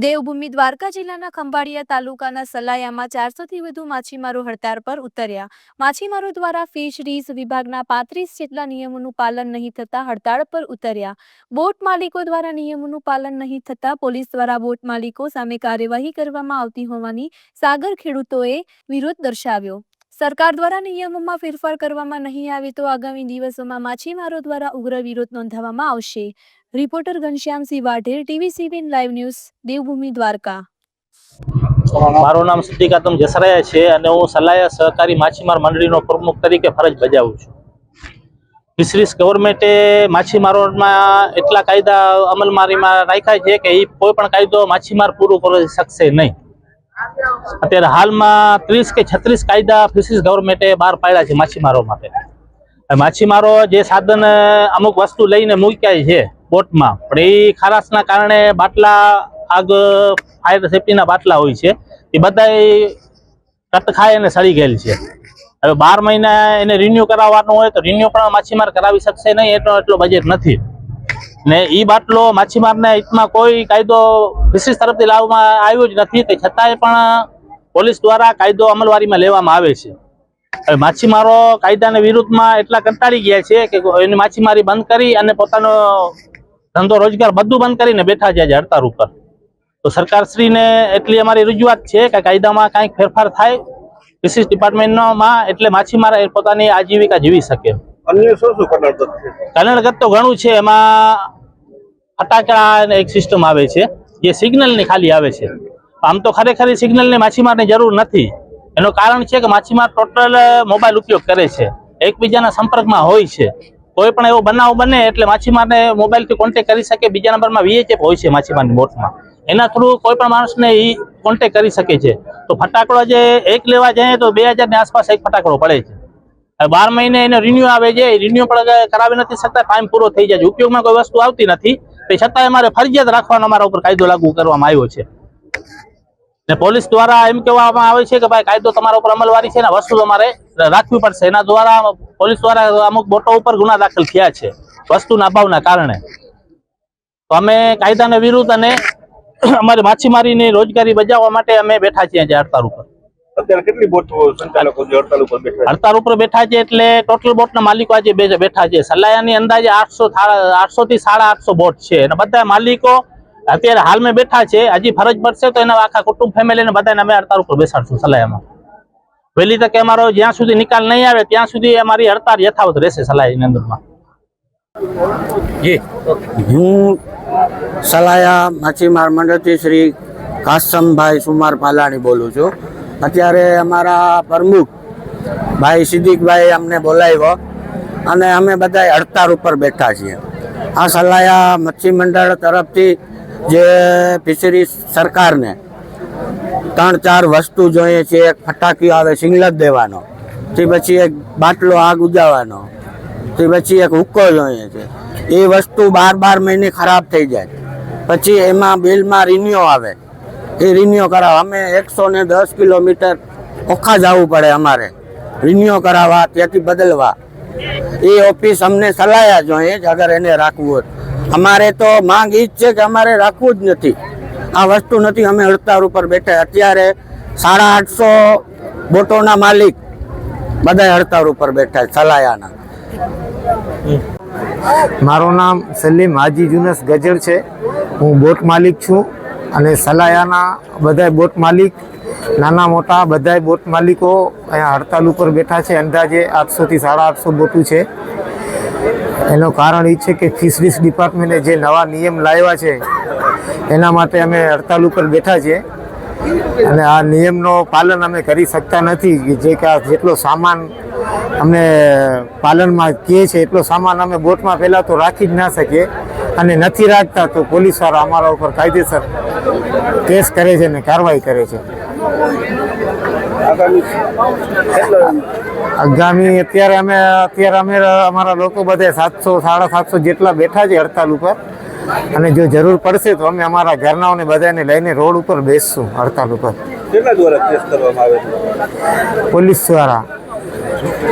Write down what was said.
દેવભૂમિ દ્વારકા જિલ્લાના ખંભાળિયા તાલુકાના સલાયામાં 400થી વધુ માછીમારો હડતાળ પર ઉતર્યા। માછીમારો દ્વારા ફિશરીઝ વિભાગના 35 જેટલા નિયમોનું પાલન નહીં થતા હડતાળ પર ઉતર્યા। બોટ માલિકો દ્વારા નિયમોનું પાલન નહીં થતા પોલીસ દ્વારા બોટ માલિકો સામે કાર્યવાહી કરવામાં આવતી હોવાની સાગર ખેડૂતોએ વિરોધ દર્શાવ્યો। સરકાર દ્વારા નિયમોમાં ફેરફાર કરવામાં નહીં આવે તો આગામી દિવસોમાં માછીમારો દ્વારા ઉગ્ર વિરોધ નોંધાવવામાં આવશે। રિપોર્ટર ઘનશ્યામસિંહ વાઢેર, ટીવી7 લાઈવ ન્યૂઝ, દેવભૂમિ દ્વારકા। મારું નામ સતીકાતમ જસરાયા છે અને હું સલાયા સહકારી માછીમાર મંડળીનો પ્રમુખ તરીકે ફરજ બજાવું છું। ફિશરીઝ ગવર્મેન્ટે માછીમારોમાં એટલા કાયદા અમલવારીમાં રાખ્યા છે કે એ કોઈ પણ કાયદો માછીમાર પૂરું કરી શકશે નહીં। અત્યારે હાલમાં 30 કે 36 કાયદા ફિશરીઝ ગવર્મેન્ટે બહાર પાડ્યા છે માછીમારો માટે। માછીમારો જે સાધન અમુક વસ્તુ લઈને મૂક્યા છે બોટમાં, પણ એ ખારાશના કારણે બાટલા આગ ફાયર સેફ્ટીના બાટલા હોય છે એ બધા કટ ખાઈ અને સડી ગયેલ છે। હવે 12 મહિના એને રિન્યુ કરાવવાનું હોય તો રિન્યુ પણ માછીમાર કરાવી શકશે નહીં, એટલો બજેટ નથી ને એ બાટલો માછીમારના હિતમાં કોઈ કાયદો ફિશરીઝ તરફથી લાવવામાં આવ્યો જ નથી, તે છતાંય પણ પોલીસ દ્વારા કાયદો અમલવારીમાં લેવામાં આવે છે। હવે માછીમારો કાયદાના વિરુદ્ધમાં એટલા કંટાળી ગયા છે કે એની માછીમારી બંધ કરી અને પોતાનો ધંધો રોજગાર બધું બંધ કરીને બેઠા છે હડતાળ ઉપર। તો સરકારશ્રીને એટલી અમારી રજૂઆત છે કે કાયદામાં કાંઈક ફેરફાર થાય ફિશરીઝ ડિપાર્ટમેન્ટમાં, એટલે માછીમાર પોતાની આજીવિકા જીવી શકે। અન્ય શું કલણગત છે? કલણગત તો ઘણું છે, એમાં ફટાકડા એક સિસ્ટમ આવે છે જે સિગ્નલની ખાલી આવે છે। આમ તો ખરેખર સિગ્નલની માછીમારની જરૂર નથી। એનું કારણ છે કે માછીમાર ટોટલ મોબાઈલ ઉપયોગ કરે છે, એકબીજાના સંપર્કમાં હોય છે। કોઈ પણ એવો બનાવ બને એટલે માછીમારને મોબાઈલથી કોન્ટેક્ટ કરી શકે। બીજા નંબરમાં VHF હોય છે માછીમારની બોટમાં, એના થ્રુ કોઈ પણ માણસને એ કોન્ટેક્ટ કરી શકે છે। તો ફટાકડો જે એક લેવા જાય તો 2000 ની આસપાસ એક ફટાકડો પડે છે। 12 મહિને એને રિન્યુ આવે છે, રિન્યુ પણ કરાવી નથી શકતા, ટાઈમ પૂરો થઈ જાય છે, ઉપયોગમાં કોઈ વસ્તુ આવતી નથી, તે છતાંય અમારે ફરજિયાત રાખવાનો અમારા ઉપર કાયદો લાગુ કરવામાં આવ્યો છે। ને પોલીસ દ્વારા એમ કહેવામાં આવે છે કે ભાઈ કાયદો તમારા ઉપર અમલવારી છે ને વસ્તુ તમારે રાખવી પડશે। એના દ્વારા પોલીસ દ્વારા અમુક બોટો ઉપર ગુના દાખલ થયા છે વસ્તુના અભાવના કારણે। તો અમે કાયદાના વિરુદ્ધ અને અમારી માછીમારીની રોજગારી બજાવવા માટે અમે બેઠા છીએ હડતાળ ઉપર। અત્યારે કેટલી બોટ સંચાલકો હડતાળ ઉપર બેઠા છે? હડતાળ ઉપર બેઠા છે એટલે ટોટલ બોટના માલિકો આજે બેઠા છે। સલાયાની અંદાજે 800 થી 850 બોટ છે અને બધા માલિકો અત્યારે હાલમાં બેઠા છે। હજી ફરજ પડશે તો એના આખા કુટુંબ ફેમિલીને બધાને અમે હડતાળ ઉપર બેસાડશું સલાયામાં। વહેલી તકે અમારો જ્યાં સુધી નિકાલ નહીં આવે ત્યાં સુધી અમારી હડતાળ યથાવત રહેશે સલાયાની અંદરમાં। જી, હું સલાયા માછીમાર મંડળથી શ્રી કાસમભાઈ સુમાર પાલાણી બોલું છું। અત્યારે અમારા પ્રમુખ ભાઈ સિદ્દીકભાઈ અમને બોલાવ્યો અને અમે બધા હડતાળ ઉપર બેઠા છીએ। આ સલાયા મચ્છી મંડળ તરફથી જે ફિશરીઝ સરકારને 3-4 વસ્તુ જોઈએ છે। એક ફટાકીઓ આવે સિંગલત દેવાનો, તે પછી એક બાટલો આગ ઉજાવવાનો, તે પછી એક હુક્કો જોઈએ છે। એ વસ્તુ 12 મહિને ખરાબ થઈ જાય, પછી એમાં બિલમાં રિન્યુ આવે, એ રિન્યુ કરાવવા અમે 110 કિલોમીટર ઓખા જવું પડે અમારે રિન્યુ કરાવવા, ત્યાંથી બદલવા। એ ઓફિસ અમને સલાયા જોઈએ જ અગર એને રાખવું હોય। અમારે તો માંગ એ જ છે કે અમારે રાખવું જ નથી, આ વસ્તુ નથી, અમે હડતાળ ઉપર બેઠા। અત્યારે 850 બોટોના માલિક બધા હડતાળ ઉપર બેઠા સલાયાના। મારું નામ સલીમ હાજી જુનસ ગજર છે, હું બોટ માલિક છું અને સલાયાના બધા બોટ માલિક નાના મોટા બધા બોટ માલિકો અહીંયા હડતાલ ઉપર બેઠા છે। અંદાજે 800 થી 850 બોટું છે। એનું કારણ એ છે કે ફિશરીઝ ડિપાર્ટમેન્ટે જે નવા નિયમ લાવ્યા છે એના માટે અમે હડતાલ ઉપર બેઠા છીએ અને આ નિયમનો પાલન અમે કરી શકતા નથી। જે કે જેટલો સામાન અમને પાલનમાં કહે છે એટલો સામાન અમે બોટમાં પહેલાં તો રાખી જ ના શકીએ અને નથી રાખતા તો પોલીસવાળા અમારા ઉપર કાયદેસર કેસ કરે છે અને કાર્યવાહી કરે છે। આગામી અત્યારે અમે અમારા લોકો બધા 700-750 જેટલા બેઠા છે હડતાલ ઉપર અને જો જરૂર પડશે તો અમે અમારા ઘરનાઓને બધાને લઈને રોડ ઉપર બેસશું હડતાલ ઉપર। કેટલા દ્વારા કેસ કરવામાં આવે છે? પોલીસ દ્વારા।